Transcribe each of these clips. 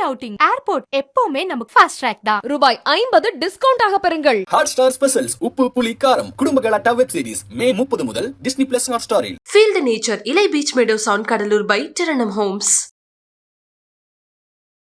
Outing, airport எப்பவுமே நமக்கு fast track தான். ரூபாய் 50 டிஸ்கவுண்ட் ஆக பெறுங்கள். Hotstar Specials உப்பு புளி காரம் குடும்ப கலாட்டா வெப் சீரிஸ் மே 30 முதல் Disney Plus Hotstarல். Feel the nature. Ilai Beach Meadows on Kadalur by Tiranam Homes.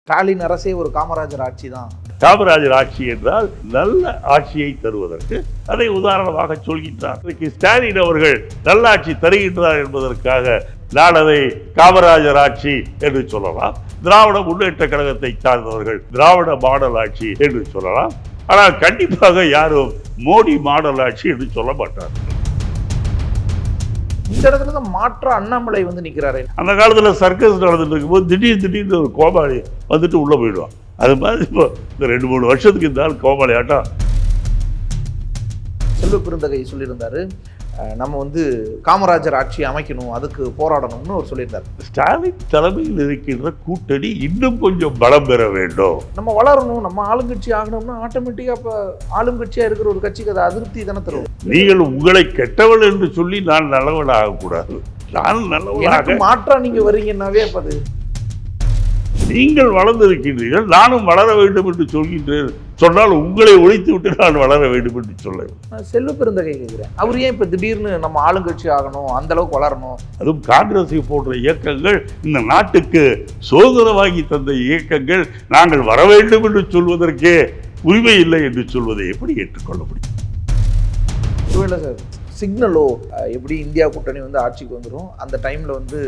Stalin அரசே ஒரு காமராஜர் ஆட்சி தான். காமராஜர் ஆட்சி என்றால் நல்ல ஆட்சியை தருவதற்கு அதை உதாரணமாக சொல்கின்றார். ஸ்டாலின் அவர்கள் நல்ல ஆட்சி தருகின்றார் என்பதற்காக நான் அதை காமராஜர் ஆட்சி என்று சொல்லலாம். திராவிட முன்னேற்ற கழகத்தை சார்ந்தவர்கள் திராவிட மாடல் ஆட்சி என்று சொல்லலாம். ஆனால் கண்டிப்பாக யாரும் மோடி மாடல் ஆட்சி என்று சொல்ல மாட்டார். இந்த இடத்துல தான் மாற்ற அண்ணாமலை வந்து நிற்கிறாரு. அந்த காலத்தில் சர்க்கஸ் நடந்துட்டு இருக்கும்போது திடீர்னு ஒரு கோமாளி வந்துட்டு உள்ள போயிடுவான். அது மாதிரி இப்போ இந்த 2-3 வருஷத்துக்கு இருந்தாலும் கோமாளி ஆட்டம். செல்வ பெருந்தகை சொல்லியிருந்தாரு, நம்ம வந்து காமராஜர் ஆட்சி அமைக்கணும், அதுக்கு போராடணும்னு அவர் சொல்லியிருந்தார். ஸ்டாலின் தலைமையில் இருக்கின்ற கூட்டணி இன்னும் கொஞ்சம் பலம் பெற வேண்டும். நம்ம வளரணும், நம்ம ஆளுங்கட்சி ஆகணும்னா ஆட்டோமேட்டிக்காக இப்போ ஆளுங்கட்சியாக இருக்கிற ஒரு கட்சிக்கு அதை அதிருப்தி தானே தரும். நீங்கள் உங்களை கெட்டவள் என்று சொல்லி நான் நல்லவன் ஆகக்கூடாது. நான் நல்லவனாக மாற்றா நீங்கள் வர்றீங்கன்னாவே அப்போ அது நீங்கள் வளர்ந்திருக்கின்றீர்கள், நானும் வளர வேண்டும் என்று சொல்கின்றேன். சொன்னால் உங்களை ஒழித்து விட்டு நான் வளர வேண்டும் என்று சொல்ல. செல்வ பெருந்தகை கேட்கிறேன், அவர் ஏன் இப்போ திடீர்னு நம்ம ஆளுங்கட்சி ஆகணும், அந்த அளவுக்கு வளரணும்? அதுவும் காங்கிரஸை போன்ற இயக்கங்கள், இந்த நாட்டுக்கு சுதந்திரம் வாங்கி தந்த இயக்கங்கள் நாங்கள் வர வேண்டும் என்று சொல்வதற்கே உரிமை இல்லை என்று சொல்வதை எப்படி ஏற்றுக்கொள்ள முடியும்? ஒருவேளை சார் சிக்னலோ எப்படி இந்தியா கூட்டணி வந்து ஆட்சிக்கு வந்துடும், அந்த டைமில் வந்து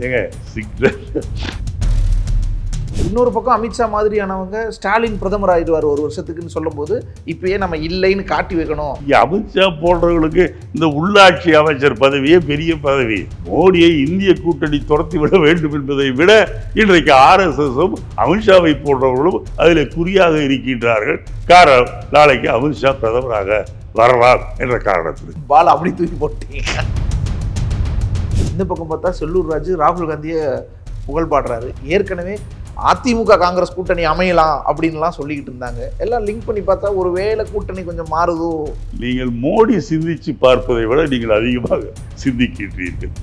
ஏங்க சிக்னல். இன்னொரு பக்கம் அமித்ஷா மாதிரியானவங்க ஸ்டாலின் பிரதமர் ஆயிடுவார் 1 வருஷத்துக்குன்னு சொல்லும்போது இப்பயே நம்ம இல்லைன்னு காட்டி வைக்கணும். அமித்ஷா போன்றவர்களுக்கு இந்த உள்ளாட்சி அமைச்சர் பதவியே பெரிய பதவி. மோடியை இந்திய கூட்டணி துரத்தி விட வேண்டும் என்பதை விட இன்றைக்கு RSSம் அமித்ஷாவை போன்றவர்களும் அதில் குறியாக இருக்கின்றார்கள். காரணம், நாளைக்கு அமித்ஷா பிரதமராக வரலாம் என்ற காரணத்தில் பால் அப்படி தூக்கி போட்டீங்க. இந்த பக்கம் பார்த்தா செல்லூர் ராஜு ராகுல் காந்தியை புகழ் பாடுறாரு. ஏற்கனவே அதிமுக காங்கிரஸ் கூட்டணி அமையலாம் அப்படின்லாம் சொல்லிக்கிட்டு இருந்தாங்க. எல்லாம் லிங்க் பண்ணி பார்த்தா ஒரு வேளை கூட்டணி கொஞ்சம் மாறுதோ. நீங்கள் மோடி சிந்திச்சு பார்ப்பதை விட நீங்கள் அதிகமாக சிந்திக்கின்றீர்கள்.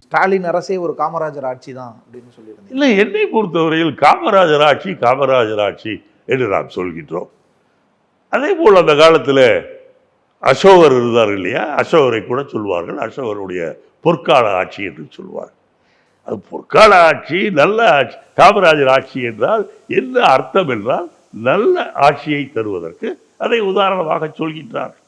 ஸ்டாலின் அரசே ஒரு காமராஜர் ஆட்சி தான் அப்படின்னு சொல்லியிருந்தேன். இல்லை, என்னை பொறுத்தவரையில் காமராஜர் ஆட்சி என்று நாம் சொல்கின்றோம். அதே போல் அந்த காலத்தில் அசோகர் இருந்தார் இல்லையா, அசோகரை கூட சொல்வார்கள் அசோகருடைய பொற்கால ஆட்சி என்று சொல்வார்கள். அது பொற்கால ஆட்சி, நல்ல ஆட்சி. காமராஜர் ஆட்சி என்றால் என்ன அர்த்தம் என்றால் நல்ல ஆட்சியை தருவதற்கு அதை உதாரணமாக சொல்கின்றார்கள்.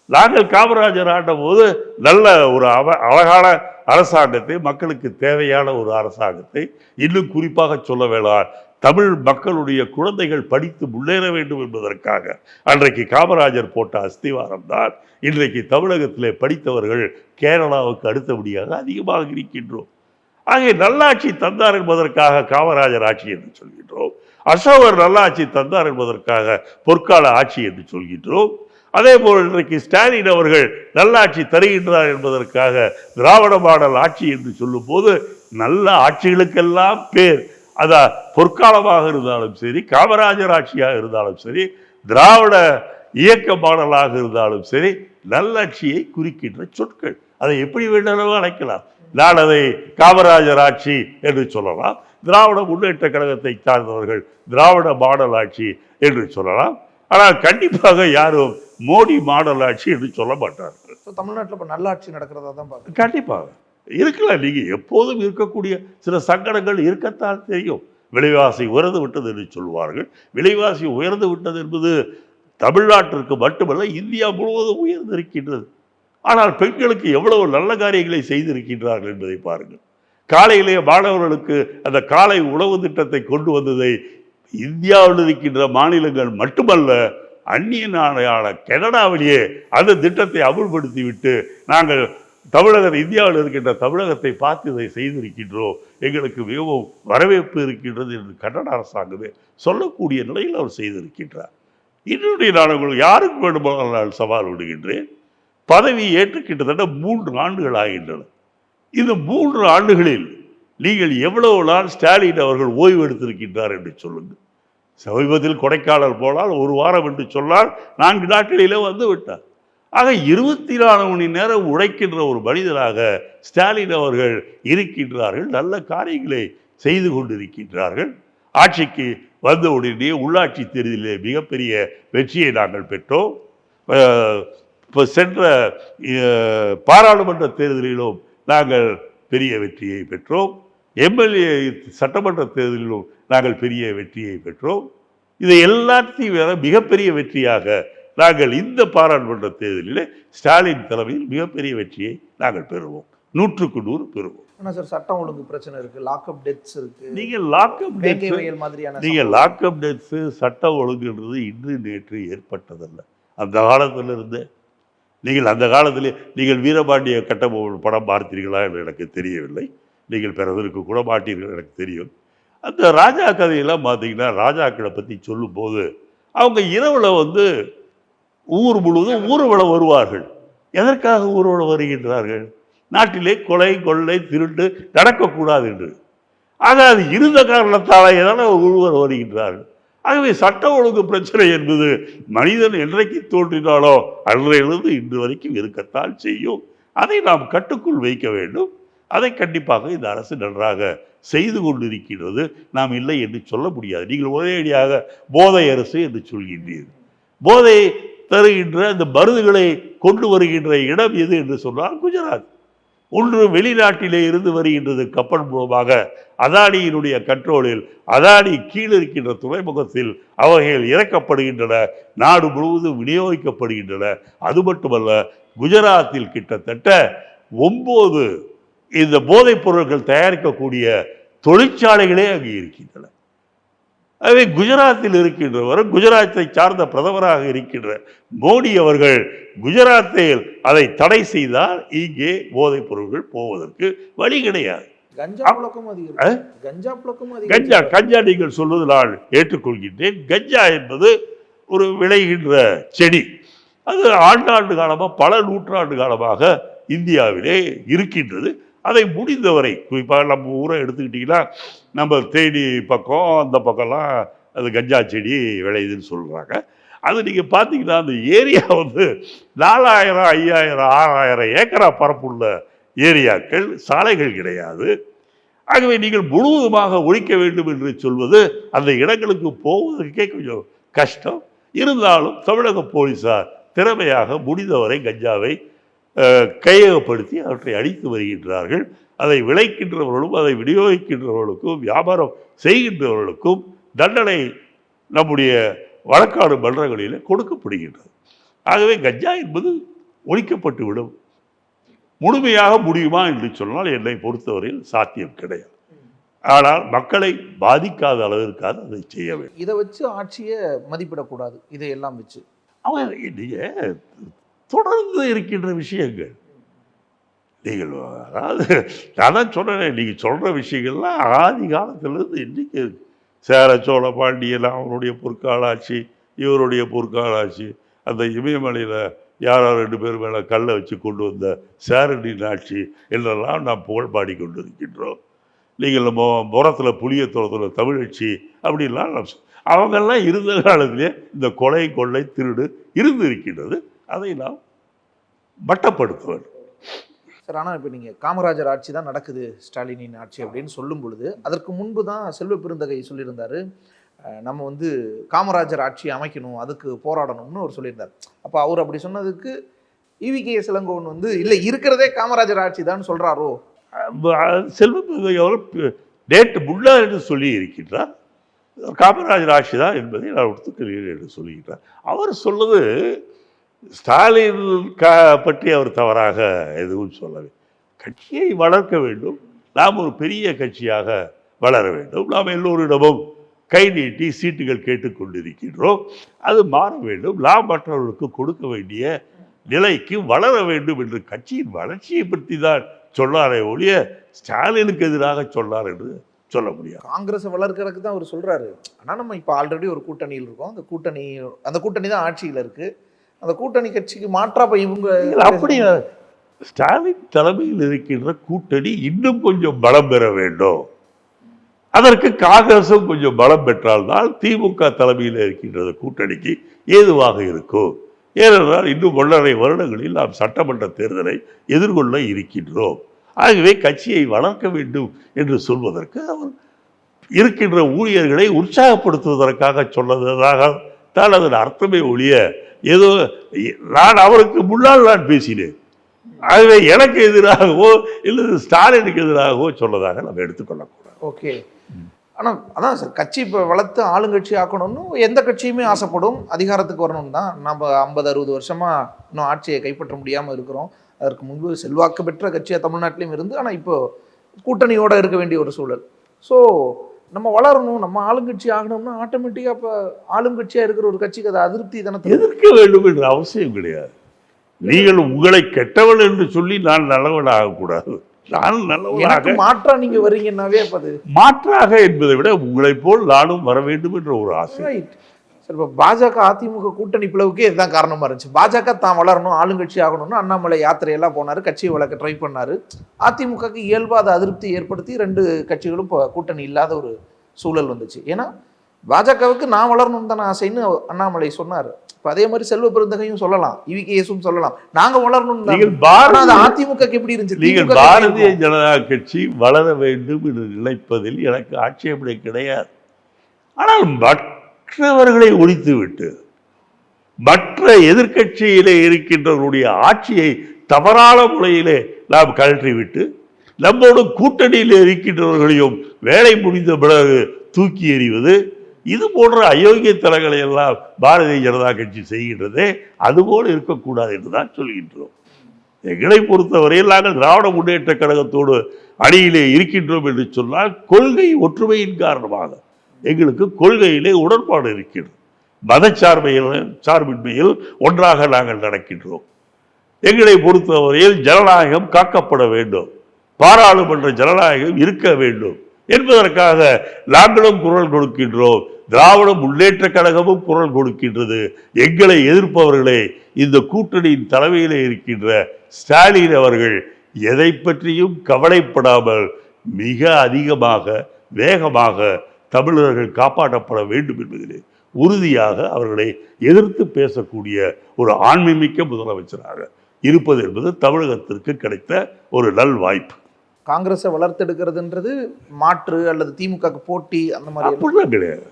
நாங்கள் காமராஜர் ஆண்ட போது நல்ல ஒரு அழகான அரசாங்கத்தை, மக்களுக்கு தேவையான ஒரு அரசாங்கத்தை, இன்னும் குறிப்பாக சொல்ல வேண்டாம், தமிழ் மக்களுடைய குழந்தைகள் படித்து முன்னேற வேண்டும் என்பதற்காக அன்றைக்கு காமராஜர் போட்ட அஸ்திவாரம் தான் இன்றைக்கு தமிழகத்திலே படித்தவர்கள் கேரளாவுக்கு அடுத்தபடியாக அதிகமாக இருக்கின்றோம். ஆகிய நல்லாட்சி தந்தார் என்பதற்காக காமராஜர் ஆட்சி என்று சொல்கின்றோம். அசோகர் நல்லாட்சி தந்தார் என்பதற்காக பொற்கால ஆட்சி என்று சொல்கின்றோம். அதே போல் இன்றைக்கு ஸ்டாலின் அவர்கள் நல்லாட்சி தருகின்றார் என்பதற்காக திராவிட மாடல் ஆட்சி என்று சொல்லும் போது நல்ல ஆட்சிகளுக்கெல்லாம் பேர், அதான் பொற்காலமாக இருந்தாலும் சரி, காமராஜர் ஆட்சியாக இருந்தாலும் சரி, திராவிட இயக்க மாடலாக இருந்தாலும் சரி, நல்லாட்சியை குறிக்கின்ற சொற்கள். அதை எப்படி வேண்டாலும் அழைக்கலாம். நான் அதை காமராஜர் ஆட்சி என்று சொல்லலாம். திராவிட முன்னேற்ற கழகத்தை சார்ந்தவர்கள் திராவிட மாடல் ஆட்சி என்று சொல்லலாம். ஆனால் கண்டிப்பாக யாரும் மோடி மாடல் ஆட்சி என்று சொல்ல மாட்டார்கள். தமிழ்நாட்டில் இப்போ நல்லாட்சி நடக்கிறதா தான் பார்க்க கண்டிப்பாக இருக்கலாம். நீங்கள் எப்போதும் இருக்கக்கூடிய சில சங்கடங்கள் இருக்கத்தான் தெரியும். விலைவாசி உயர்ந்து விட்டது என்று சொல்வார்கள். விலைவாசி உயர்ந்து விட்டது என்பது தமிழ்நாட்டிற்கு மட்டுமல்ல, இந்தியா முழுவதும் உயர்ந்திருக்கின்றது. ஆனால் பெண்களுக்கு எவ்வளவு நல்ல காரியங்களை செய்திருக்கின்றார்கள் என்பதை பாருங்கள். காலையிலேயே மாணவர்களுக்கு அந்த காலை உணவு திட்டத்தை கொண்டு வந்ததை இந்தியாவில் இருக்கின்ற மாநிலங்கள் மட்டுமல்ல, அந்நிய நாடான கனடாவிலேயே அந்த திட்டத்தை அமுல்படுத்திவிட்டு நாங்கள் இந்தியாவில் இருக்கின்ற தமிழகத்தை பார்த்து இதை செய்திருக்கின்றோம், எங்களுக்கு மிகவும் வரவேற்பு இருக்கின்றது என்று கன்னட அரசாங்கமே சொல்லக்கூடிய நிலையில் அவர் செய்திருக்கின்றார். இன்னுடைய நான் உங்களுக்கு யாருக்கு வேண்டுமானால் நான் சவால் விடுகின்றேன். பதவி ஏற்று கிட்டத்தட்ட 3 ஆண்டுகள் ஆகின்றன. இந்த 3 ஆண்டுகளில் நீங்கள் எவ்வளவு நாள் ஸ்டாலின் அவர்கள் ஓய்வு எடுத்திருக்கின்றார் என்று சொல்லுங்கள். சமீபத்தில் கொடைக்கானல் போனால் 1 வாரம் என்று சொன்னால் 4 நாட்களிலே வந்து விட்டார். ஆக 24 மணி நேரம் உழைக்கின்ற ஒரு மனிதராக ஸ்டாலின் அவர்கள் இருக்கின்றார்கள். நல்ல காரியங்களை செய்து கொண்டிருக்கின்றார்கள். ஆட்சிக்கு வந்த உடனே உள்ளாட்சி தேர்தலிலே மிகப்பெரிய வெற்றியை நாங்கள் பெற்றோம். இப்போ சென்ற பாராளுமன்ற தேர்தலிலும் நாங்கள் பெரிய வெற்றியை பெற்றோம். எம்எல்ஏ சட்டமன்ற தேர்தலிலும் நாங்கள் பெரிய வெற்றியை பெற்றோம். இதை எல்லாத்தையும் வேற மிகப்பெரிய வெற்றியாக நாங்கள் இந்த பாராளுமன்ற தேர்தலில் ஸ்டாலின் தலைமையில் மிகப்பெரிய வெற்றியை நாங்கள் பெறுவோம். 100க்கு 100 பெறுவோம். ஆனா சார் சட்டம் ஒழுங்கு பிரச்சனை இருக்கு, லாக்அப் டெத்ஸ் இருக்கு. நீங்கள் லாக்அப் டெத்ஸ் சட்டம் ஒழுங்குன்றது இன்று நேற்று ஏற்பட்டதல்ல. அந்த காலத்தில் இருந்து நீங்கள் அந்த காலத்திலே நீங்கள் வீரபாண்டிய கட்டபொம்மன் படம் பார்த்தீர்களா என்று எனக்கு தெரியவில்லை. நீங்கள் பிறதற்கு கூட மாட்டீர்கள் எனக்கு தெரியும். அந்த ராஜா கதையெல்லாம் பார்த்தீங்கன்னா ராஜாக்களை பற்றி சொல்லும்போது அவங்க இரவில் ஊர் முழுவதும் ஊர்வலம் வருவார்கள். எதற்காக ஊர்வலம் வருகின்றார்கள்? நாட்டிலே கொலை கொள்ளை திருட்டு நடக்கக்கூடாது என்று. ஆக அது இருந்த காரணத்தால் எதனால் ஊர்வலம் வருகின்றார்கள். ஆகவே சட்ட ஒழுங்கு பிரச்சனை என்பது மனிதன் என்றைக்கு தோன்றினாலோ அன்றையிலிருந்து இன்று வரைக்கும் இருக்கத்தான் செய்யும். அதை நாம் கட்டுக்குள் வைக்க வேண்டும். அதை கண்டிப்பாக இந்த அரசு நன்றாக செய்து கொண்டிருக்கின்றது. நாம் இல்லை என்று சொல்ல முடியாது. நீங்கள் ஒரேடியாக போதை அரசு என்று சொல்கின்றீர்கள். போதை தருகின்ற அந்த மருந்துகளை கொண்டு வருகின்ற இடம் எது என்று சொன்னால் குஜராத். ஒன்று வெளிநாட்டிலே இருந்து வருகின்றது கப்பல் மூலமாக அதானியினுடைய கண்ட்ரோலில். அதானி கீழே இருக்கின்ற துறைமுகத்தில் அவைகள் இறக்கப்படுகின்றன, நாடு முழுவதும் விநியோகிக்கப்படுகின்றன. அது மட்டுமல்ல, குஜராத்தில் கிட்டத்தட்ட 9 இந்த போதைப் பொருட்கள் தயாரிக்கக்கூடிய தொழிற்சாலைகளே அங்கே இருக்கின்றன. ஆகவே குஜராத்தில் இருக்கின்றவர், குஜராத்தை சார்ந்த பிரதமராக இருக்கின்ற மோடி அவர்கள் குஜராத்தில் அதை தடை செய்தால் இங்கே போதைப் பொருட்கள் போவதற்கு வழி கிடையாது. கஞ்சா நீங்கள் சொல்வது நான் ஏற்றுக்கொள்கின்றேன். கஞ்சா என்பது ஒரு விளைகின்ற செடி. அது ஆண்டாண்டு காலமாக பல நூற்றாண்டு காலமாக இந்தியாவிலே இருக்கின்றது. அதை முடிந்தவரை குறிப்பாக நம்ம ஊரை எடுத்துக்கிட்டிங்கன்னா நம்ம தேனி பக்கம் அந்த பக்கம்லாம் அது கஞ்சா செடி விளையுதுன்னு சொல்கிறாங்க. அது நீங்கள் பார்த்தீங்கன்னா அந்த ஏரியா 4000, 5000, 6000 ஏக்கரா பரப்புள்ள ஏரியாக்கள், சாலைகள் கிடையாது. ஆகவே நீங்கள் முழுவதுமாக ஒழிக்க வேண்டும் என்று சொல்வது அந்த இடங்களுக்கு போவதற்கே கொஞ்சம் கஷ்டம். இருந்தாலும் தமிழக போலீஸார் திறமையாக முடிந்தவரை கஞ்சாவை கையகப்படுத்தி அவற்றை அழித்து வருகின்றார்கள். அதை விளைக்கின்றவர்களும் அதை விநியோகிக்கின்றவர்களுக்கும் வியாபாரம் செய்கின்றவர்களுக்கும் தண்டனை நம்முடைய வழக்காடு மன்றங்களில் கொடுக்கப்படுகின்றது. ஆகவே கஞ்சா என்பது ஒழிக்கப்பட்டு விடும். முழுமையாக முடியுமா என்று சொன்னால் என்னை பொறுத்தவரையில் சாத்தியம் கிடையாது. ஆனால் மக்களை பாதிக்காத அளவிற்காக அதை செய்ய வேண்டும். இதை வச்சு ஆட்சியை மதிப்பிடக்கூடாது. இதையெல்லாம் வச்சு அவன் தொடர்ந்து இருக்கின்ற விஷயங்கள் நீங்கள் அதாவது நான் தான் சொன்னேன். நீங்கள் சொல்கிற விஷயங்கள்லாம் ஆதி காலத்திலிருந்து இன்றைக்கி இருக்கு. சேர சோழ பாண்டியன் அவனுடைய பொற்காலாட்சி, இவருடைய பொற்காலாட்சி, அந்த இமயமலையில் யாரோ 2 பேர் மேலே கல்லை வச்சு கொண்டு வந்த சேரனின் ஆட்சி என்றெல்லாம் நாம் புகழ் பாடிக்கொண்டிருக்கின்றோம். நீங்கள் புறத்தில் புளியத்தோளத்தில் தமிழச்சி அப்படின்லாம் அவங்கெல்லாம் இருந்த காலத்திலே இந்த கொலை கொள்ளை திருடு இருந்து இருக்கின்றது. அதை நாம் மட்டப்படுத்த வேண்டும் சார். ஆனால் இப்போ நீங்கள் காமராஜர் ஆட்சி தான் நடக்குது, ஸ்டாலினின் ஆட்சி அப்படின்னு சொல்லும் பொழுது அதற்கு முன்பு தான் செல்வ பெருந்தகை சொல்லியிருந்தார், நம்ம காமராஜர் ஆட்சி அமைக்கணும், அதுக்கு போராடணும்னு அவர் சொல்லியிருந்தார். அப்போ அவர் அப்படி சொன்னதுக்கு EVKS இளங்கோவன் இல்லை இருக்கிறதே காமராஜர் ஆட்சி தான் சொல்கிறாரோ? செல்வ பெருந்தகை அவர் டேட்டு முன்னாள் என்று சொல்லி இருக்கின்றார். காமராஜர் ஆட்சி தான் என்பதை நான் ஒத்துக்கிறேன் என்று சொல்லுகின்றார். அவர் சொல்வது ஸ்டாலின் பற்றி அவர் தவறாக எதுவும் சொல்லவே. கட்சியை வளர்க்க வேண்டும், நாம் ஒரு பெரிய கட்சியாக வளர வேண்டும், நாம் எல்லோரிடமும் கை நீட்டி சீட்டுகள் கேட்டுக்கொண்டிருக்கின்றோம், அது மாற வேண்டும், நாம் மற்றவர்களுக்கு கொடுக்க வேண்டிய நிலைக்கு வளர வேண்டும் என்று கட்சியின் வளர்ச்சியை பற்றி தான் சொன்னாரே ஒழிய ஸ்டாலினுக்கு எதிராக சொன்னார் என்று சொல்ல முடியாது. காங்கிரஸை வளர்க்கறதுக்கு தான் அவர் சொல்றாரு. ஆனால் நம்ம இப்போ ஆல்ரெடி ஒரு கூட்டணியில் இருக்கோம், அந்த கூட்டணி தான் ஆட்சியில் இருக்கு. அந்த கூட்டணி கட்சிக்கு மாற்றா போய் இவங்க அப்படி ஸ்டாலின் தலைமையில் இருக்கின்ற கூட்டணி இன்னும் கொஞ்சம் பலம் பெற வேண்டும். அதற்கு காங்கிரசும் கொஞ்சம் பலம் பெற்றால்தான் திமுக தலைமையில் இருக்கின்ற கூட்டணிக்கு ஏதுவாக இருக்கும். ஏனென்றால் இன்னும் 1.5 வருடங்களில் நாம் சட்டமன்ற தேர்தலை எதிர்கொள்ள இருக்கின்றோம். ஆகவே கட்சியை வளர்க்க வேண்டும் என்று சொல்வதற்கு அவர் இருக்கின்ற ஊழியர்களை உற்சாகப்படுத்துவதற்காக சொன்னதாக தான் அதன் அர்த்தமே ஒழிய ஏதோ நான் அவருக்கு முன்னால் நான் பேசினேன், ஆகவே எனக்கு எதிராகவோ இல்லை ஸ்டாலினுக்கு எதிராகவோ சொன்னதாக நம்ம எடுத்துக்கொள்ளக்கூடாது. ஓகே. ஆனால் அதான் சார், கட்சி இப்போ வளர்த்து ஆளுங்கட்சி ஆக்கணும்னு எந்த கட்சியுமே ஆசைப்படும், அதிகாரத்துக்கு வரணும் தான். நம்ம 50-60 வருஷமாக இன்னும் ஆட்சியை கைப்பற்ற முடியாமல் இருக்கிறோம். அதற்கு முன்பு செல்வாக்கு பெற்ற கட்சியாக தமிழ்நாட்டிலையும் இருந்து, ஆனால் இப்போ கூட்டணியோடு இருக்க வேண்டிய ஒரு சூழல். ஸோ நம்ம வளரணும், நம்ம ஆளுங்கட்சி ஆகணும்னா ஆட்டோமேட்டிக்காக இப்போ ஆளுங்கட்சியாக இருக்கிற ஒரு கட்சிக்கு அதை அதிருப்தி தானே எதிர்க்க வேண்டும் என்ற அவசியம் கிடையாது. நீங்கள் உங்களை கெட்டவன் என்று சொல்லி நான் நல்லவன் ஆகக்கூடாது. நான் நல்லவனாக மாற்றா நீங்க வர்றீங்கன்னாவே அது மாற்றாக என்பதை விட உங்களை போல் நானும் வர வேண்டும் என்ற ஒரு ஆசை. Right sir. இப்போ பாஜக அதிமுக கூட்டணி பிளவுக்கே இதுதான் காரணமா இருந்துச்சு. பாஜக தான் வளரணும், ஆளுங்கட்சி ஆகணும்னு அண்ணாமலை யாத்திரையெல்லாம் போனாரு, கட்சியை வளர்க்க ட்ரை பண்ணாரு. அதிமுகக்கு இயல்பாத அதிருப்தி ஏற்படுத்தி 2 கட்சிகளும் இப்போ கூட்டணி இல்லாத ஒரு சூழல் வந்துச்சு. ஏன்னா பாஜகவுக்கு நான் வளரணும்னு தானே ஆசைன்னு அண்ணாமலை சொன்னாரு. இப்போ அதே மாதிரி செல்வ பெருந்தகையும் சொல்லலாம், இவிகேஎஸும் சொல்லலாம், நாங்க வளரணும். அதிமுக எப்படி இருந்துச்சு? நீங்கள் பாரதிய ஜனதா கட்சி வளர வேண்டும் என்று நினைப்பதில் எனக்கு ஆட்சேபனை கிடையாது. ஆனால் மற்றவர்களை ஒழித்துவிட்டு மற்ற எதிர்கட்சியிலே இருக்கின்றவர்களுடைய ஆட்சியை தவறான முறையிலே நாம் கழற்றிவிட்டு நம்மோடு கூட்டணியில் இருக்கின்றவர்களையும் வேலை முடிந்த பிறகு தூக்கி எறிவது, இது போன்ற அயோக்கியத்தனங்களை எல்லாம் பாரதிய ஜனதா கட்சி செய்கின்றதே, அதுபோல் இருக்கக்கூடாது என்று தான் சொல்கின்றோம். எங்களை பொறுத்தவரையில் நாங்கள் திராவிட முன்னேற்ற கழகத்தோடு அணியிலே இருக்கின்றோம் என்று சொன்னால் கொள்கை ஒற்றுமையின் காரணமாக எங்களுக்கு கொள்கையிலே உடன்பாடு இருக்கிறது. சார்பின்மையில் ஒன்றாக நாங்கள் நடக்கின்றோம். எங்களை பொறுத்தவரையில் ஜனநாயகம் காக்கப்பட வேண்டும், பாராளுமன்ற ஜனநாயகம் இருக்க வேண்டும் என்பதற்காக நாங்களும் குரல் கொடுக்கின்றோம். திராவிட முன்னேற்ற கழகமும் குரல் கொடுக்கின்றது. எங்களை எதிர்ப்பவர்களே இந்த கூட்டணியின் தலைமையிலே இருக்கின்ற ஸ்டாலின் அவர்கள் எதை பற்றியும் கவலைப்படாமல் மிக அதிகமாக வேகமாக தமிழர்கள் காப்பாற்றப்பட வேண்டும் என்பதிலே உறுதியாக அவர்களை எதிர்த்து பேசக்கூடிய ஒரு ஆண்மைமிக்க முதலமைச்சராக இருப்பது என்பது தமிழகத்திற்கு கிடைத்த ஒரு நல் வாய்ப்பு. காங்கிரஸை வளர்த்தெடுக்கிறதுன்றது மாற்று அல்லது திமுக போட்டி அந்த மாதிரி அப்படிலாம் கிடையாது.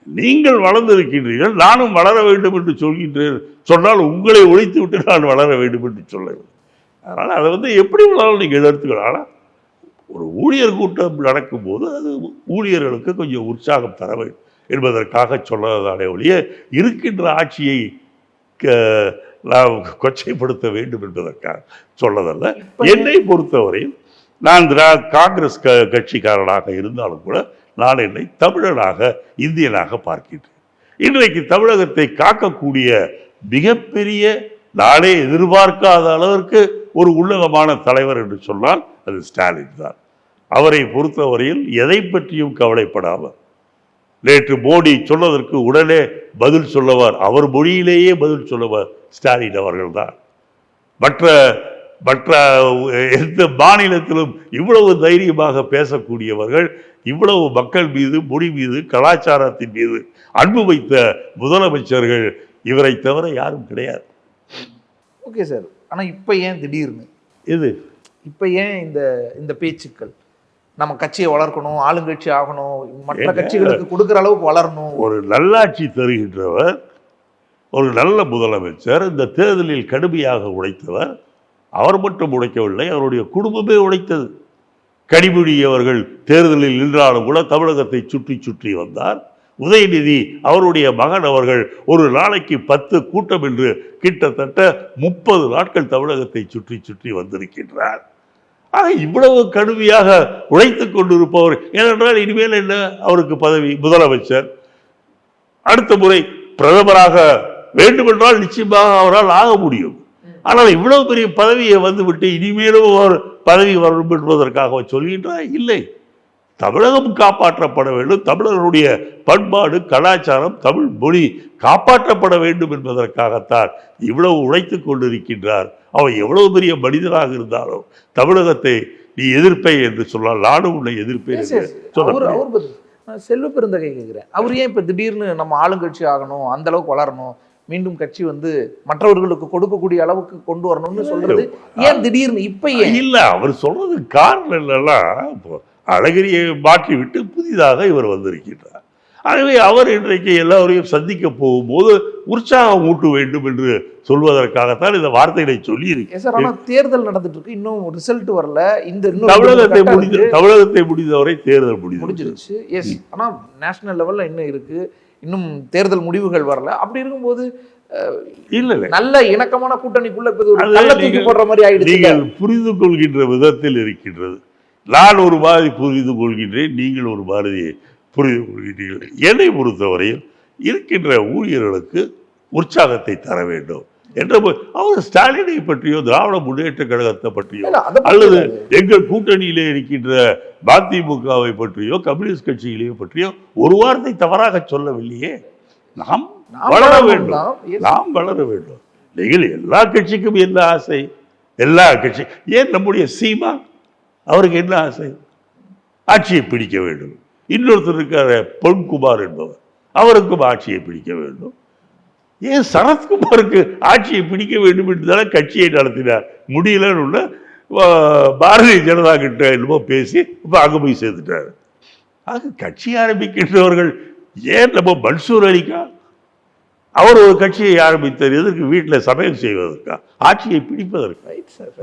நீங்கள் வளர்ந்திருக்கின்றீர்கள், நானும் வளர வேண்டும் என்று சொல்கின்றேன். சொன்னால் உங்களை ஒழித்து விட்டு நான் வளர வேண்டும் என்று சொல்ல. அதனால் அதை எப்படி வேணாலும் நீங்கள் எடுத்துக்கலாம். ஆனால் ஒரு ஊழியர் கூட்டம் நடக்கும்போது அது ஊழியர்களுக்கு கொஞ்சம் உற்சாகம் தர வேண்டும் என்பதற்காக சொல்லதானே ஒழிய இருக்கின்ற ஆட்சியை நாம் கொச்சைப்படுத்த வேண்டும் என்பதற்காக சொல்லதல்ல. என்னை பொறுத்தவரையில் நான் காங்கிரஸ் கட்சிக்காரனாக இருந்தாலும் கூட நான் என்னை தமிழனாக இந்தியனாக பார்க்கின்றேன். இன்றைக்கு தமிழகத்தை காக்கக்கூடிய மிகப்பெரிய நாளே எதிர்பார்க்காத அளவிற்கு ஒரு உன்னதமான தலைவர் என்று சொன்னால் அது ஸ்டாலின் தான். அவரை பொறுத்தவரையில் எதை பற்றியும் கவலைப்படாமல் நேற்று மோடி சொன்னதற்கு உடனே பதில் சொல்லவர், அவர் மொழியிலேயே பதில் சொல்லவர் ஸ்டாலின் அவர்கள் தான். மற்ற எந்த மாநிலத்திலும் இவ்வளவு தைரியமாக பேசக்கூடியவர்கள், இவ்வளவு மக்கள் மீது, மொழி மீது, கலாச்சாரத்தின் மீது அன்பு வைத்த முதலமைச்சர்கள் இவரை தவிர யாரும் கிடையாது. Okay sir. ஆனா இப்ப ஏன் திடீர்னு இப்ப ஏன் இந்த பேச்சுக்கள்? நம்ம கட்சியை வளர்க்கணும், ஆளுங்கட்சி ஆகணும், மற்ற கட்சிகளுக்கு கொடுக்கிற அளவுக்கு வளரணும். ஒரு நல்லாட்சி தருகின்றவர், ஒரு நல்ல முதலமைச்சர், இந்த தேர்தலில் கடுமையாக உழைத்தவர். அவர் மட்டும் உழைக்கவில்லை, அவருடைய குடும்பமே உழைத்தது. கனிமொழி அவர்கள் தேர்தலில் நின்றாலும் கூட தமிழகத்தை சுற்றி சுற்றி வந்தார். உதயநிதி அவருடைய மகன் அவர்கள் ஒரு நாளைக்கு 10 கூட்டம் என்று கிட்டத்தட்ட 30 நாட்கள் தமிழகத்தை சுற்றி சுற்றி வந்திருக்கின்றார். ஆக இவ்வளவு கடுமையாக உழைத்துக் கொண்டிருப்பவர் ஏனென்றால் இனிமேல் என்ன அவருக்கு பதவி? முதலமைச்சர். அடுத்த முறை பிரதமராக வேண்டுமென்றால் நிச்சயமாக அவரால் ஆக முடியும். ஆனால் இவ்வளவு பெரிய பதவியை வந்துவிட்டு இனிமேலும் ஒரு பதவி வரும் என்பதற்காக சொல்கின்றார். இல்லை, தமிழகம் காப்பாற்றப்பட வேண்டும், தமிழர்களுடைய பண்பாடு, கலாச்சாரம், தமிழ் மொழி காப்பாற்றப்பட வேண்டும் என்பதற்காகத்தான் இவ்வளவு உழைத்துக் கொண்டிருக்கின்றார். அவர் எவ்வளவு பெரிய மனிதனாக இருந்தாலும் தமிழகத்தை நீ எதிர்ப்பை என்று சொன்னால் நானும் உன்னை எதிர்ப்பேன் என்று சொல்ல. செல்வ பெருந்தகை கேட்கிறேன், அவர் ஏன் இப்ப திடீர்னு நம்ம ஆளுங்கட்சி ஆகணும், அந்த அளவுக்கு வளரணும், மீண்டும் கட்சி மற்றவர்களுக்கு கொடுக்கக்கூடிய அளவுக்கு கொண்டு வரணும்னு சொல்றது ஏன் திடீர்னு இப்ப ஏன்? இல்ல, அவர் சொல்றது காரணம் என்னன்னா அழகிரியை மாற்றி விட்டு புதிய புதிதாக இவர் வந்திருக்கின்றார். ஆகவே அவர் இன்றைக்கு எல்லோரையும் சந்திக்க போகும்போது உற்சாகம் ஊட்ட வேண்டும் என்று சொல்வதற்காகத்தான் இந்த வார்த்தைகளை சொல்லி சார். ஆனா தேர்தல் நடந்துட்டு இருக்கு, இன்னும் ரிசல்ட் வரல. இந்த தமிழகத்தை முடிந்தவரை தேர்தல் முடிஞ்சிருச்சு. எஸ், ஆனா நேஷனல் லெவல்ல இன்னும் இருக்கு, இன்னும் தேர்தல் முடிவுகள் வரல. அப்படி இருக்கும்போது இல்ல நல்ல இணக்கமான கூட்டணிக்குள்ள தூக்கி போடுற மாதிரி ஆயிடுச்சு. நீங்கள் புரிந்து கொள்கின்ற விதத்தில் இருக்கின்றது. நான் ஒரு மாதிரி புரிந்து கொள்கின்றேன், நீங்கள் ஒரு மாதிரி புரிந்து கொள்கின்றீர்கள். என்னை பொறுத்தவரையில் இருக்கின்ற ஊழியர்களுக்கு உற்சாகத்தை தர வேண்டும் என்ற அவர் ஸ்டாலினை பற்றியோ திராவிட முன்னேற்ற கழகத்தை பற்றியோ அல்லது எங்கள் கூட்டணியிலே இருக்கின்ற மதிமுகவை பற்றியோ கம்யூனிஸ்ட் கட்சிகளையோ பற்றியோ ஒரு வார்த்தை தவறாக சொல்லவில்லையே. நாம் வளர வேண்டும், நாம் வளர வேண்டும். நீங்கள் எல்லா கட்சிக்கும் என்ன ஆசை? எல்லா கட்சி ஏன் நம்முடைய சீமா அவருக்கு என்ன ஆசை? ஆட்சியை பிடிக்க வேண்டும். இன்னொருத்தர் இருக்கார பொன்குமார் என்பவர், அவருக்கும் ஆட்சியை பிடிக்க வேண்டும். ஏன் சரத்குமாருக்கு ஆட்சியை பிடிக்க வேண்டும் என்றுதானே கட்சியை நடத்தினார். முடியலன்னு பாரதிய ஜனதா கிட்ட என்னமோ பேசி இப்போ அங்கே போய் சேர்த்துட்டார். ஆக கட்சி ஆரம்பிக்கின்றவர்கள் ஏன் நம்ம மன்சூர் அலிக்கா அவர் ஒரு கட்சியை ஆரம்பித்தார் எதற்கு? வீட்டில் சமையல் செய்வதற்கா? ஆட்சியை பிடிப்பதற்கா?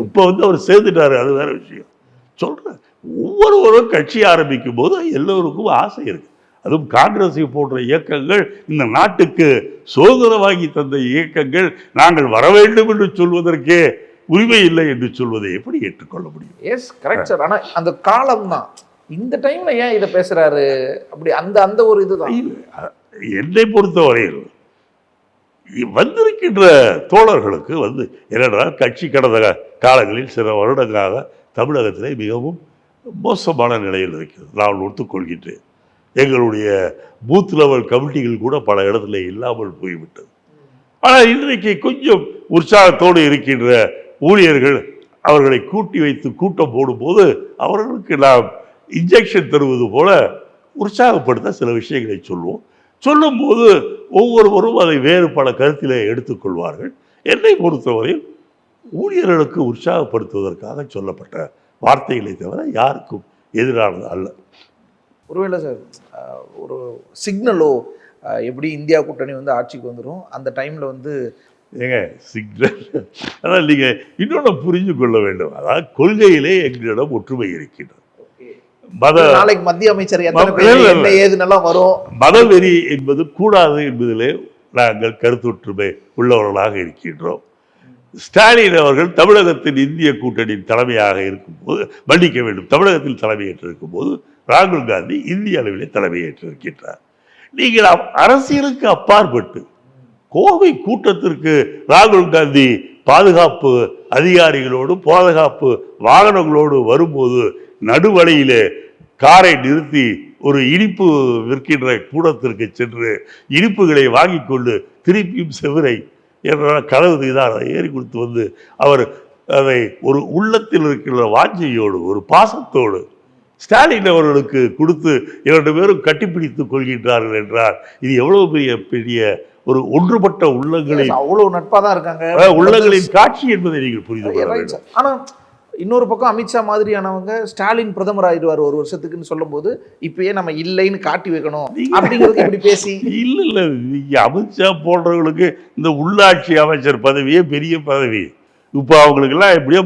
இப்போ அவர் சேர்ந்துட்டாரு, அது வேற விஷயம். சொல்றேன், ஒவ்வொருவரும் கட்சி ஆரம்பிக்கும் போது எல்லோருக்கும் ஆசை இருக்கு. அதுவும் காங்கிரஸை போன்ற இயக்கங்கள், இந்த நாட்டுக்கு சுதந்திரம் வாங்கி தந்த இயக்கங்கள், நாங்கள் வர வேண்டும் என்று சொல்வதற்கே உரிமை இல்லை என்று சொல்வதை எப்படி ஏற்றுக்கொள்ள முடியும்? Yes, correct sir. ஆனா அந்த காலம் தான் இந்த டைம்ல ஏன் இதை பேசுறாரு அப்படி? அந்த ஒரு இதுதான் என்னை பொறுத்தவரையில் வந்திருக்கின்ற தோழர்களுக்கு என்னென்றால் கட்சி கடந்த காலங்களில் சில வருடங்களாக தமிழகத்திலே மிகவும் மோசமான நிலையில் இருக்கிறது. நான் ஒத்துக்கொள்கின்றேன். எங்களுடைய பூத் லெவல் கமிட்டிகள் கூட பல இடத்துல இல்லாமல் போய்விட்டது. ஆனால் இன்றைக்கு கொஞ்சம் உற்சாகத்தோடு இருக்கின்ற ஊழியர்கள் அவர்களை கூட்டி வைத்து கூட்டம் போடும்போது அவர்களுக்கு நாம் இன்ஜெக்ஷன் தருவது போல உற்சாகப்படுத்த சில விஷயங்களை சொல்லுவோம். சொல்லும்போது ஒவ்வொருவரும் அதை வேறு பல கருத்திலே எடுத்துக்கொள்வார்கள். என்னை பொறுத்தவரையில் ஊழியர்களுக்கு உற்சாகப்படுத்துவதற்காக சொல்லப்பட்ட வார்த்தைகளை தவிர யாருக்கும் எதிரானது அல்ல. ஒருவேளை சார் ஒரு சிக்னலோ எப்படி இந்தியா கூட்டணி ஆட்சிக்கு வந்துடும் அந்த டைம்ல ஏங்க சிக்னல், அதான் நீங்க இன்னொன்று புரிஞ்சு கொள்ள வேண்டும். அதாவது கொள்கையிலே எங்களிடம் ஒற்றுமை இருக்கின்றது. நாளைக்கு மத்திய அமைச்சர் வரும். மதவெறி என்பது கூடாது என்பதிலே நாங்கள் கருத்தொற்றுமை உள்ளவர்களாக இருக்கின்றோம். ஸ்டாலின் அவர்கள் தமிழகத்தின் இந்திய கூட்டணியின் தலைமையாக இருக்கும்போது மன்னிக்க வேண்டும், தமிழகத்தில் தலைமையேற்றிருக்கும் போது ராகுல் காந்தி இந்திய அளவிலே தலைமையேற்றிருக்கின்றார். நீங்கள் அரசியலுக்கு அப்பாற்பட்டு கோவை கூட்டத்திற்கு ராகுல் காந்தி பாதுகாப்பு அதிகாரிகளோடு பாதுகாப்பு வாகனங்களோடு வரும்போது நடுவழியிலே காரை நிறுத்தி ஒரு இனிப்பு விற்கின்ற கூடத்திற்கு சென்று இனிப்புகளை வாங்கி கொண்டு திருப்பியும் செவரை என்ற கதவு இதாக ஏறி கொடுத்து அவர் அதை ஒரு உள்ளத்தில் இருக்கிற வாஞ்சையோடு ஒரு பாசத்தோடு ஸ்டாலின் அவர்களுக்கு கொடுத்து 2 பேரும் கட்டிப்பிடித்துக் கொள்கின்றார்கள் என்றால் இது எவ்வளவு பெரிய ஒரு ஒன்றுபட்ட உள்ளங்களின் அவ்வளவு நட்பா தான் இருக்காங்க உள்ளங்களின் காட்சி என்பதை நீங்கள் புரிந்து கொள்ள வேண்டும். ஆனா இன்னொரு பக்கம் அமித்ஷா மாதிரியானவங்க ஸ்டாலின் பிரதமர் ஆயிடுவார் 1 வருஷத்துக்குன்னு சொல்லும் போது இப்பயே நம்ம இல்லைன்னு காட்டி வைக்கணும் அப்படிங்கிறது இப்படி பேசி இல்ல அமித்ஷா போன்றவர்களுக்கு இந்த உள்ளாட்சி அமைச்சர் பதவியே பெரிய பதவி. இப்ப அவங்களுக்கு எல்லாம் எப்படியோ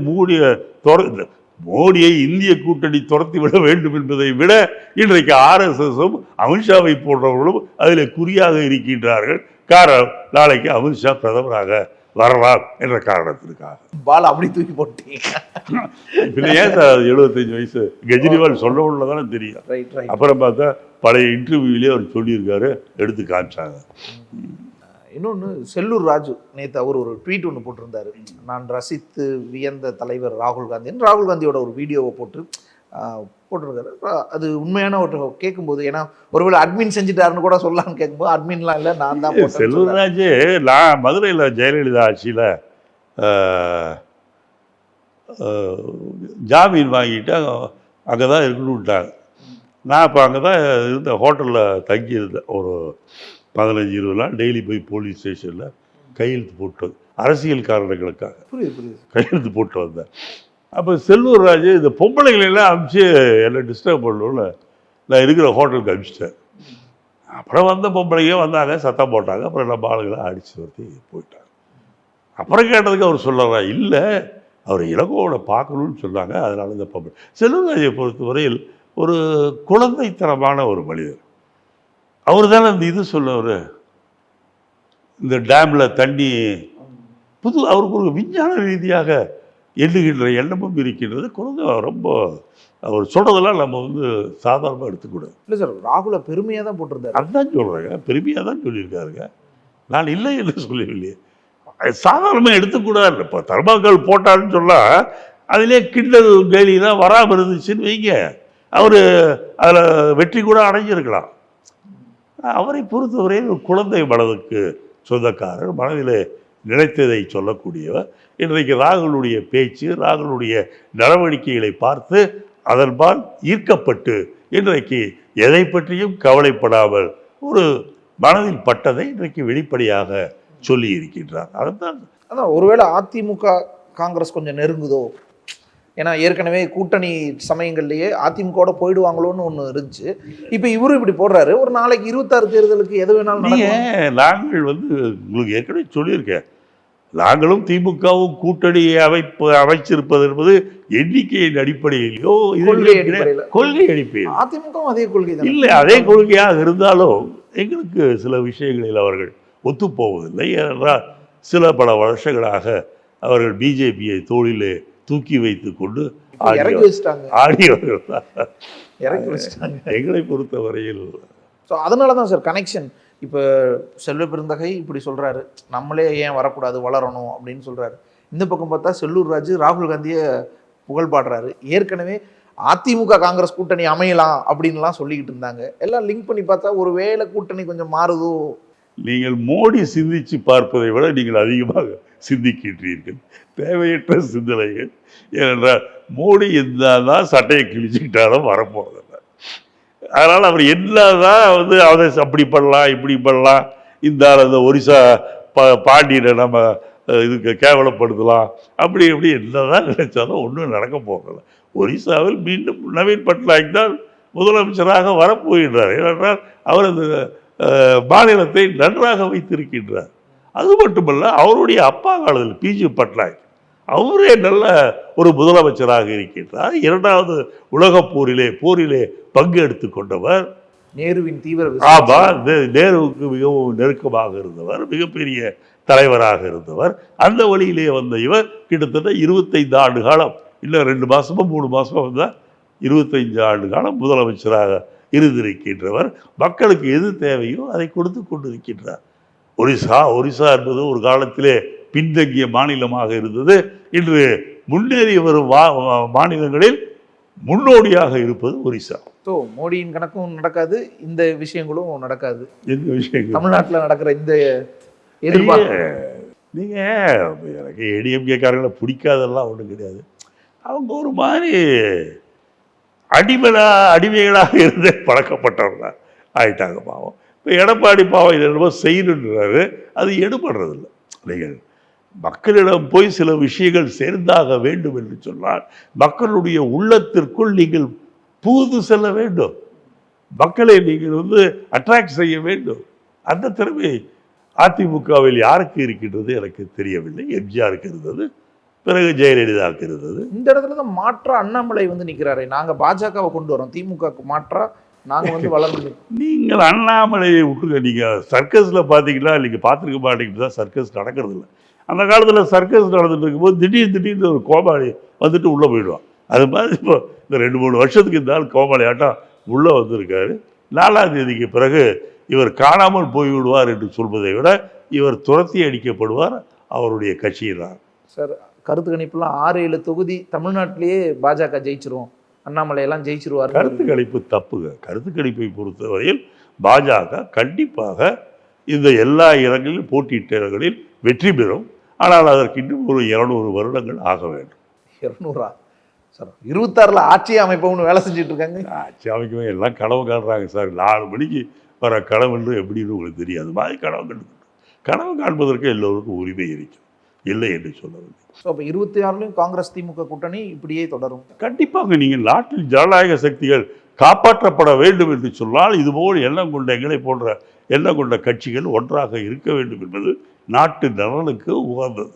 மோடியை இந்திய கூட்டணி துரத்தி விட வேண்டும் என்பதை விட இன்றைக்கு RSSம் அமித்ஷாவை போன்றவர்களும் அதில் குறியாக இருக்கின்றார்கள். காரணம் நாளைக்கு அமித்ஷா பிரதமராக வரலாம் என்ற காரணத்திற்காக. பால் அப்படி தூக்கி போட்டீங்க. ஏன் சார் 75 வயசு கெஜ்ரிவால் சொல்ல உள்ளதானே தெரியும். அப்புறம் பார்த்தா பழைய இன்டர்வியூலேயே அவர் சொல்லியிருக்காரு, எடுத்து காமிச்சாங்க. இன்னொன்று செல்லூர் ராஜு நேற்று அவர் ஒரு ட்வீட் ஒன்று போட்டிருந்தாரு. நான் ரசித்து வியந்த தலைவர் ராகுல் காந்தின்னு ராகுல் காந்தியோட ஒரு வீடியோவை போட்டிருக்காரு. அது உண்மையான ஒரு கேட்கும்போது, ஏன்னா ஒருவேளை அட்மின் செஞ்சுட்டாருன்னு கூட சொல்லலாம்னு கேட்கும்போது அட்மின்லாம் இல்லை, நான் தான். செல்லூர் ராஜு நான் மதுரையில் ஜெயலலிதா ஆட்சியில் ஜாமீன் வாங்கிட்டு அங்கே தான் இருக்கணும்ட்டாங்க. நான் இப்போ அங்கே தான் இருந்த ஹோட்டலில் தங்கியிருந்தேன். ஒரு 15-20 நாள் டெய்லி போய் போலீஸ் ஸ்டேஷனில் கையெழுத்து போட்டு அரசியல் காரணங்களுக்காக கையெழுத்து போட்டு வந்தேன். அப்போ செல்லூர் ராஜு இந்த பொம்பளைகளெல்லாம் அனுப்பிச்சு என்னை டிஸ்டர்ப் பண்ணல, நான் இருக்கிற ஹோட்டலுக்கு அனுப்பிச்சிட்டேன். அப்புறம் வந்த பொம்பளைங்க வந்தாங்க, சத்தம் போட்டாங்க. அப்புறம் நம்ம ஆளுங்களை அடித்து வருத்தி போயிட்டாங்க. அப்புறம் கேட்டதுக்கு அவர் சொல்லுறா, இல்லை அவர் இளங்கோவனை பார்க்கணும்னு சொன்னாங்க, அதனால இந்த பொம்பளை. செல்வராஜை பொறுத்தவரையில் ஒரு குழந்தைத்தனமான ஒரு மனிதர். அவர் தானே இந்த இது சொல்லவர், இந்த டேமில் தண்ணி அவருக்கு ஒரு விஞ்ஞான ரீதியாக எண்ணுகின்ற எண்ணமும் இருக்கின்றது. குழந்தை ரொம்ப அவர் சொல்கிறதெல்லாம் நம்ம சாதாரணமாக எடுத்துக்கூடாது. இல்லை சார், ராகுலை பெருமையாக தான் போட்டிருந்தாரு. அதுதான் சொல்கிறேங்க, பெருமையாக தான் சொல்லியிருக்காருங்க. நான் இல்லை என்று சொல்லவில்லையே. சாதாரணமாக எடுத்துக்கூடாது. இப்போ தர்மாக்கள் போட்டான்னு சொன்னால் அதிலே கிண்டல் கேலிலாம் வராமல் இருந்துச்சுன்னு வைங்க, அவர் அதில் வெற்றி கூட அடைஞ்சிருக்கலாம். அவரை பொறுத்தவரையில் ஒரு குழந்தை மனதுக்கு சொந்தக்காரர், மனதில் நினைத்ததை சொல்லக்கூடியவர். இன்றைக்கு ராகுலுடைய பேச்சு, ராகுலுடைய நடவடிக்கைகளை பார்த்து அதன்பால் ஈர்க்கப்பட்டு இன்றைக்கு எதை பற்றியும் கவலைப்படாமல் ஒரு மனதில் பட்டதை இன்றைக்கு வெளிப்படையாக சொல்லி இருக்கின்றார். அதான் ஒருவேளை அதிமுக காங்கிரஸ் கொஞ்சம் நெருங்குதோ, ஏன்னா ஏற்கனவே கூட்டணி சமயங்கள்லேயே அதிமுகவோட போயிடுவாங்களோன்னு ஒன்று இருந்துச்சு. இப்போ இவரும் இப்படி போடுறாரு. ஒரு நாளைக்கு 26 தேர்தலுக்கு எது வேணாலும் நாங்கள் உங்களுக்கு ஏற்கனவே சொல்லியிருக்கேன், நாங்களும் திமுகவும் கூட்டணி அமைச்சிருப்பது என்பது எண்ணிக்கையின் அடிப்படையிலோ கொள்கை அடிப்படையில். அதிமுகவும் அதே கொள்கை தான். இல்லை, அதே கொள்கையாக இருந்தாலும் எங்களுக்கு சில விஷயங்களில் அவர்கள் ஒத்துப்போவதில்லை. ஏனென்றால் பல வருஷங்களாக அவர்கள் பிஜேபியை தோளிலே தூக்கி வைத்து கொண்டு ஆடியவர்கள் எங்களை பொறுத்தவரையில். ஸோ அதனால தான் சார் கனெக்ஷன். இப்போ செல்வ பெருந்தகை இப்படி சொல்கிறாரு, நம்மளே ஏன் வரக்கூடாது, வளரணும் அப்படின்னு சொல்கிறாரு. இந்த பக்கம் பார்த்தா செல்லூர் ராஜு ராகுல் காந்தியை புகழ் பாடுறாரு. ஏற்கனவே அதிமுக காங்கிரஸ் கூட்டணி அமையலாம் அப்படின்லாம் சொல்லிக்கிட்டு இருந்தாங்க. எல்லாம் லிங்க் பண்ணி பார்த்தா ஒரு வேளை கூட்டணி கொஞ்சம் மாறுதோ. நீங்கள் மோடி சிந்திச்சு பார்ப்பதை விட நீங்கள் அதிகமாக சிந்திக்கின்றீர்கள். தேவையற்ற சிந்தனைகள். ஏனென்றால் மோடி இருந்தால்தான் சட்டையை கிழிச்சுக்கிட்டாதான் வரப்போறதில்லை. அதனால் அவர் என்னதான் அதை அப்படி பண்ணலாம் இப்படி பண்ணலாம், அந்த ஒரிசா பாண்டியனை நம்ம இதுக்கு கேவலப்படுத்தலாம், அப்படி இப்படி என்னதான் நினைச்சாலும் ஒன்றும் நடக்க போகலை. ஒரிசாவில் மீண்டும் நவீன் பட்நாயக் தான் முதலமைச்சராக வரப்போகின்றார். ஏனென்றால் அவர் அந்த மாநிலத்தை நன்றாக வைத்திருக்கின்றார். அது மட்டுமல்ல, அவருடைய அப்பா காலத்தில் பிஜி பட்நாயக் அவரே நல்ல ஒரு முதலமைச்சராக இருக்கின்றார். 2வது உலகப் போரிலே பங்கு எடுத்து கொண்டவர், நேருவின் தீவிர நேருவுக்கு மிகவும் நெருக்கமாக இருந்தவர், மிகப்பெரிய தலைவராக இருந்தவர். அந்த வழியிலே வந்த இவர் கிட்டத்தட்ட 25 ஆண்டு காலம், இல்லை 2 மாசமோ 3 மாசமோ வந்தால் 25 ஆண்டு காலம் முதலமைச்சராக இருந்திருக்கின்றவர். மக்களுக்கு எது தேவையோ அதை கொடுத்து கொண்டிருக்கின்றார். ஒரிசா என்பது ஒரு காலத்திலே பின்தங்கிய மாநிலமாக இருந்தது. இன்று முன்னேறி வரும் மாநிலங்களில் முன்னோடியாக இருப்பது ஒரிசா. ஸோ மோடியின் கணக்கும் நடக்காது, இந்த விஷயங்களும் நடக்காது. எந்த விஷயங்கள் தமிழ்நாட்டில் நடக்கிற இந்த எதிர்பார்ப்பு. நீங்கள் எனக்கு ஏடிஎம்கேக்காரங்களை பிடிக்காதெல்லாம் ஒன்றும் கிடையாது. அவங்க ஒரு மாதிரி அடிமைகளாக இருந்து பழக்கப்பட்டவர்களா ஆயிட்டாங்க பாவம். இப்போ எடப்பாடி பாவம் இது என்னமோ செய்யணுன்றாரு, அது எடுபடுறதில்லை. நீங்கள் மக்களிடம் போய் சில விஷயங்கள் சேர்ந்தாக வேண்டும் என்று சொன்னால் மக்களுடைய உள்ளத்திற்குள் நீங்கள் பூந்து செல்ல வேண்டும், மக்களை நீங்கள் அட்ராக்ட் செய்ய வேண்டும். அந்த திறமை அதிமுகவில் யாருக்கு இருக்கின்றது எனக்கு தெரியவில்லை. எம்ஜிஆருக்கு இருந்தது, பிறகு ஜெயலலிதாவுக்கு இருந்தது. இந்த இடத்துல தான் மாற்றா அண்ணாமலை நிற்கிறாரு. நாங்கள் பாஜகவை கொண்டு வரோம், திமுகவுக்கு மாற்றா நாங்கள் வளர்ந்து. நீங்கள் அண்ணாமலையை விட்டுருங்க. நீங்கள் சர்க்கஸில் பார்த்தீங்கன்னா நீங்கள் பார்த்துருக்க மாட்டேங்கிட்டு தான் சர்க்கஸ் நடக்கிறது இல்லை. அந்த காலத்தில் சர்க்கஸ் நடந்துட்டு இருக்கும்போது திடீர்னு ஒரு கோமாளி உள்ளே போயிடுவான். அது மாதிரி இப்போ இந்த 2-3 வருஷத்துக்கு இருந்தாலும் கோமாளி ஆட்டம் உள்ளே வந்திருக்காரு. 4ஆம் தேதிக்கு பிறகு இவர் காணாமல் போய்விடுவார் என்று சொல்வதை விட இவர் துரத்தி அடிக்கப்படுவார் அவருடைய கட்சியினால். சார், கருத்து கணிப்புலாம் 6-7 தொகுதி தமிழ்நாட்டிலேயே பாஜக ஜெயிச்சிரும், அண்ணாமலையெல்லாம் ஜெயிச்சிருவார். கருத்து கணிப்பு தப்புங்க. கருத்து கணிப்பை பொறுத்தவரையில் பாஜக கண்டிப்பாக இந்த எல்லா இடங்களிலும் போட்டியிட்ட இடங்களில் வெற்றி பெறும். ஆனால் அதற்கு இன்னும் ஒரு 200 வருடங்கள் ஆக வேண்டும். 200 சார்? 26ல் ஆட்சி அமைப்போம்னு வேலை செஞ்சுட்டு இருக்காங்க. ஆட்சி அமைக்கவே எல்லாம் கனவு காண்றாங்க சார். 4 மணிக்கு வர கனவு எப்படின்னு உங்களுக்கு தெரியாது மாதிரி கனவு காண்பதற்கு எல்லோருக்கும் உரிமை இருக்கும், இல்லை என்று சொல்லவில்லை. ஸோ அப்போ 26லையும் காங்கிரஸ் திமுக கூட்டணி இப்படியே தொடரும். கண்டிப்பாக. நீங்கள் நாட்டில் ஜனநாயக சக்திகள் காப்பாற்றப்பட வேண்டும் என்று சொன்னால் இதுபோல் எண்ணம் கொண்ட எங்களை போன்ற எண்ணம் கொண்ட கட்சிகள் ஒன்றாக இருக்க வேண்டும் என்பது நாட்டு நலனுக்கு உகந்தது.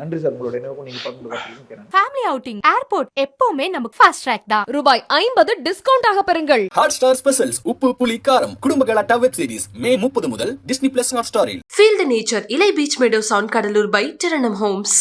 நன்றி சார், உங்களுடைய நினைவுக்கு நீங்க பகிர்ந்து. ஃபேமிலி அவுட்டிங் ஏர்போர்ட் எப்பவுமே நமக்கு ஃபாஸ்ட் ட்ராக் தான். ரூபாய் 50 டிஸ்கவுண்ட் ஆக பெறுங்கள். ஹாட்ஸ்டார் ஸ்பெஷல்ஸ் உப்பு புளி காரம் குடும்ப கலாட்டா வெப் சீரிஸ் மே 30 முதல் டிஸ்னி பிளஸ் ஹாட்ஸ்டாரில். Feel the nature. Ilay Beach Meadows on Kadalur by Taranam Homes.